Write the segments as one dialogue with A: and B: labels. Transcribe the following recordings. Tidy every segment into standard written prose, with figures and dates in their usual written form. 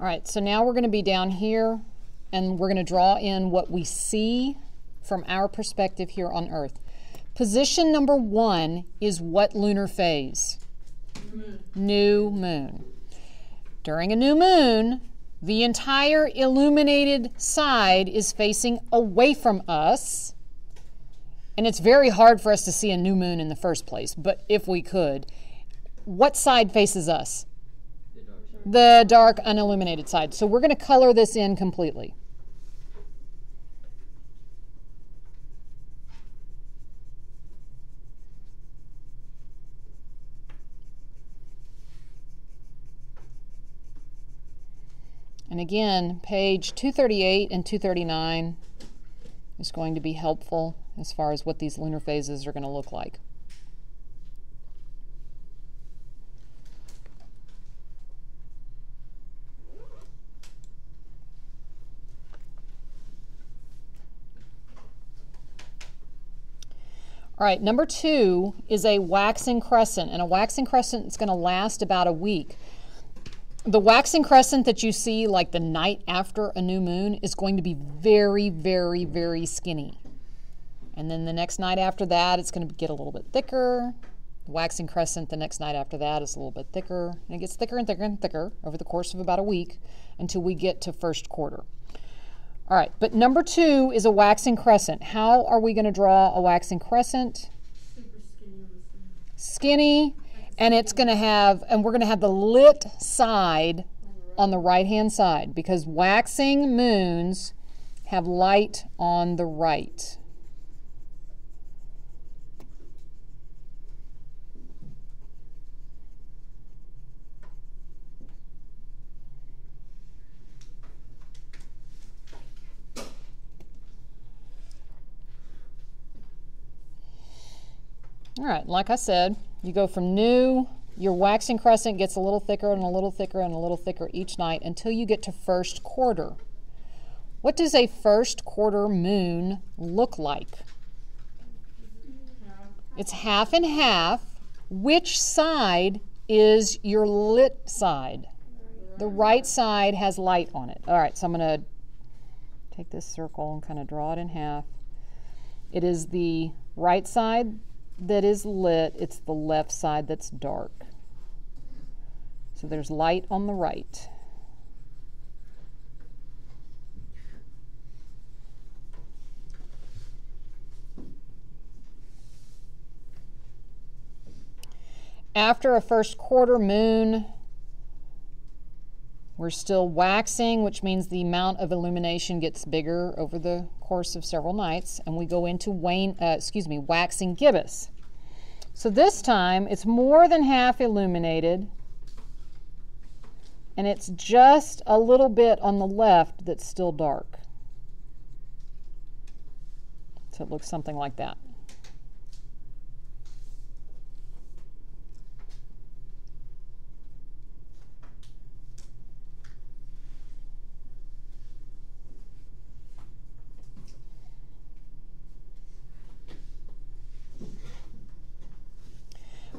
A: All right, so now we're going to be down here and we're going to draw in what we see from our perspective here on Earth. Position number 1 is what lunar phase? New moon. During a new moon, the entire illuminated side is facing away from us. And it's very hard for us to see a new moon in the first place, but if we could. What side faces us? The dark, unilluminated side. So we're going to color this in completely. And again, page 238 and 239 is going to be helpful as far as what these lunar phases are going to look like. All right, number 2 is a waxing crescent, and a waxing crescent is going to last about a week. The waxing crescent that you see like the night after a new moon is going to be very, very, very skinny. And then the next night after that, it's going to get a little bit thicker. The waxing crescent the next night after that is a little bit thicker. And it gets thicker and thicker and thicker over the course of about a week until we get to first quarter. All right, but number 2 is a waxing crescent. How are we going to draw a waxing crescent?
B: Super skinny.
A: Skinny. And it's going to have, and we're going to have the lit side on the right-hand side because waxing moons have light on the right. All right, like I said, you go from new, your waxing crescent gets a little thicker and a little thicker and a little thicker each night until you get to first quarter. What does a first quarter moon look like? It's half and half. Which side is your lit side? The right side has light on it. All right, so I'm going to take this circle and kind of draw it in half. It is the right side that is lit, it's the left side that's dark. So there's light on the right. After a first quarter moon, we're still waxing, which means the amount of illumination gets bigger over the course of several nights, and we go into waxing gibbous. So this time it's more than half illuminated, and it's just a little bit on the left that's still dark. So it looks something like that.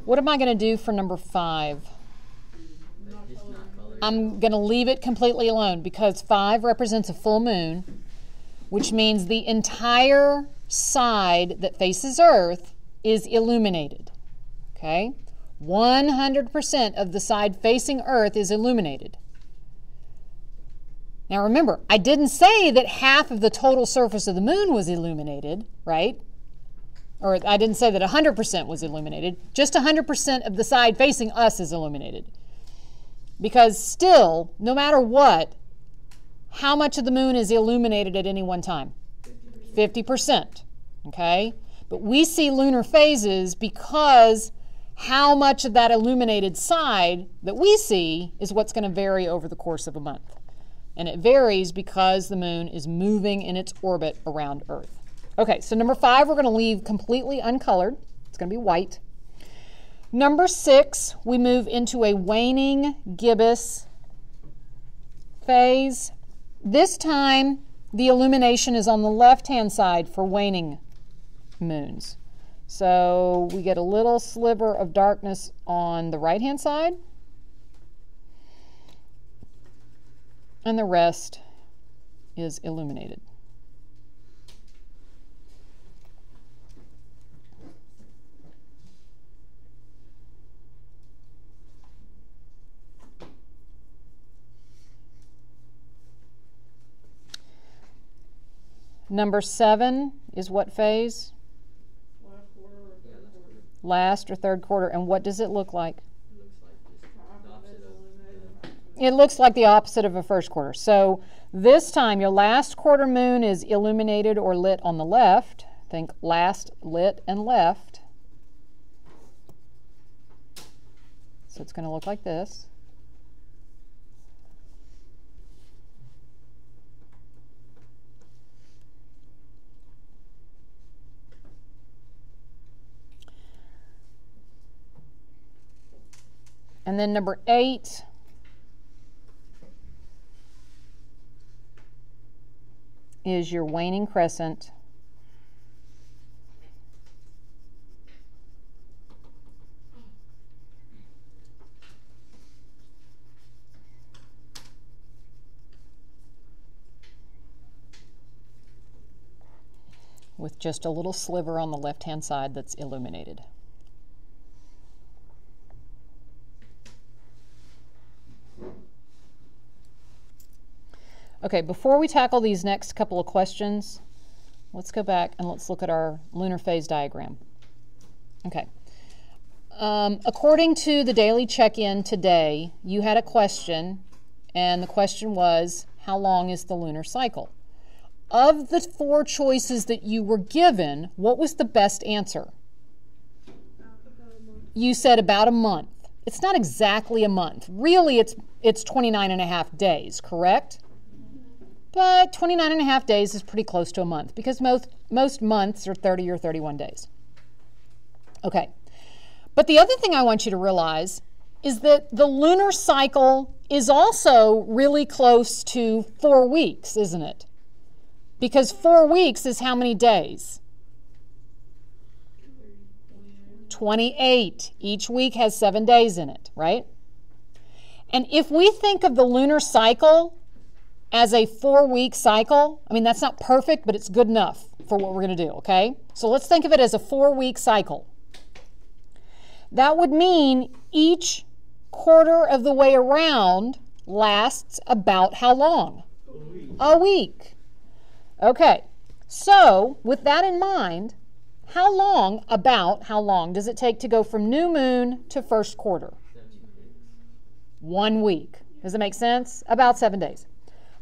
A: What am I going to do for number 5? I'm going to leave it completely alone because 5 represents a full moon, which means the entire side that faces Earth is illuminated. Okay? 100% of the side facing Earth is illuminated. Now remember, I didn't say that half of the total surface of the moon was illuminated, right? Or I didn't say that 100% was illuminated. Just 100% of the side facing us is illuminated. Because still, no matter what, how much of the moon is illuminated at any one time? 50%. Okay? But we see lunar phases because how much of that illuminated side that we see is what's going to vary over the course of a month. And it varies because the moon is moving in its orbit around Earth. Okay, so number 5 we're going to leave completely uncolored. It's going to be white. Number 6, we move into a waning gibbous phase. This time, the illumination is on the left-hand side for waning moons. So we get a little sliver of darkness on the right-hand side. and the rest is illuminated. Number 7 is what phase? Last or third quarter. And what does it look like? It looks like the opposite of a first quarter. So this time your last quarter moon is illuminated or lit on the left. Think last, lit, and left. So it's going to look like this. And then number 8 is your waning crescent. With just a little sliver on the left-hand side that's illuminated. Okay, before we tackle these next couple of questions, let's go back and let's look at our lunar phase diagram. Okay. According to the daily check-in today, you had a question, and the question was, how long is the lunar cycle? Of the 4 choices that you were given, what was the best answer? You said about a month. It's not exactly a month. Really, it's 29 and a half days, correct? But 29 and a half days is pretty close to a month because most months are 30 or 31 days. Okay. But the other thing I want you to realize is that the lunar cycle is also really close to 4 weeks, isn't it? Because 4 weeks is how many days? 28. Each week has 7 days in it, right? And if we think of the lunar cycle as a 4-week cycle, I mean, that's not perfect, but it's good enough for what we're going to do, okay? So let's think of it as a 4-week cycle. That would mean each quarter of the way around lasts about how long? A week. Okay, so with that in mind, how long does it take to go from new moon to first quarter? 1 week. Does it make sense? About 7 days.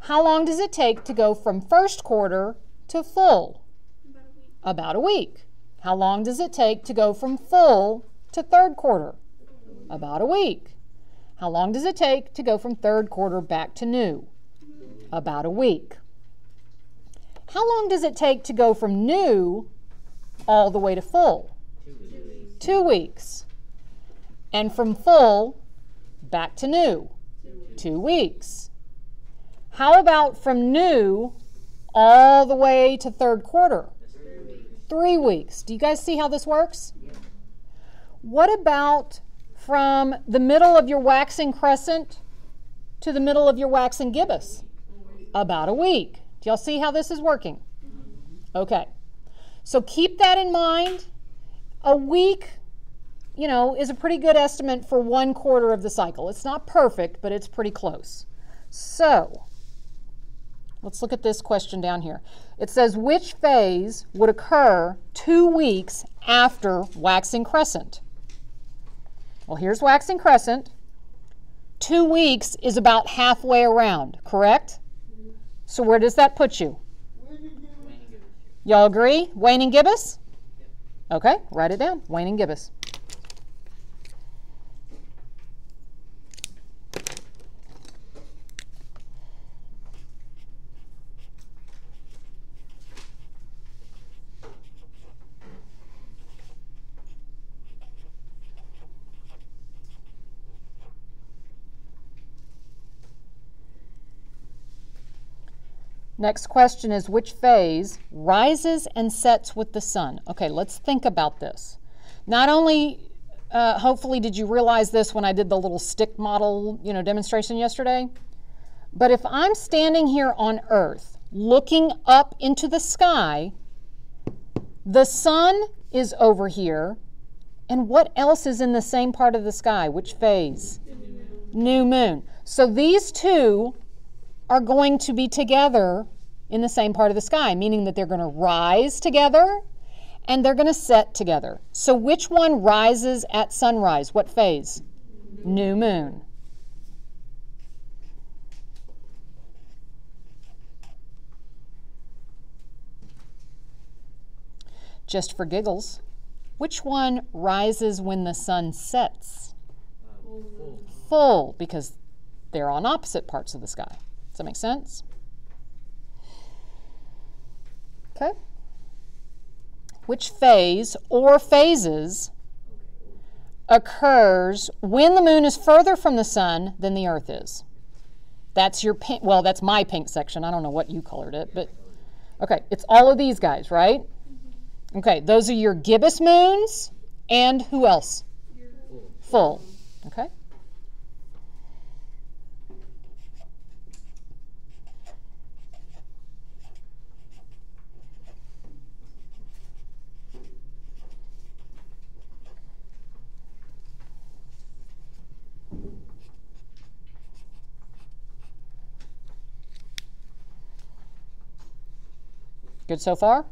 A: How long does it take to go from first quarter to full? About a week. How long does it take to go from full to third quarter? About a week. How long does it take to go from third quarter back to new? About a week. How long does it take to go from new all the way to full? 2 weeks. And from full back to new? 2 weeks. How about from new all the way to third quarter? 3 weeks. Do you guys see how this works? What about from the middle of your waxing crescent to the middle of your waxing gibbous? About a week. Do y'all see how this is working? Okay. So keep that in mind. A week, is a pretty good estimate for 1 quarter of the cycle. It's not perfect, but it's pretty close. So let's look at this question down here. It says, which phase would occur 2 weeks after waxing crescent? Well, here's waxing crescent. 2 weeks is about halfway around, correct? So where does that put you? Y'all agree? Waning gibbous? Okay, write it down. Waning gibbous. Next question is, which phase rises and sets with the sun? Okay, let's think about this. Not only, hopefully, did you realize this when I did the little stick model, demonstration yesterday, But if I'm standing here on Earth, looking up into the sky, the sun is over here, and what else is in the same part of the sky? Which phase? New moon. So these two are going to be together in the same part of the sky, meaning that they're going to rise together and they're going to set together. So which one rises at sunrise? What phase? New moon. Just for giggles, which one rises when the sun sets? Full, because they're on opposite parts of the sky. Does that make sense? Okay. Which phase or phases occurs when the moon is further from the sun than the earth is? That's your pink, well, that's my pink section. I don't know what you colored it, but okay, it's all of these guys, right? Okay, those are your gibbous moons and who else? Full. Okay. Good so far?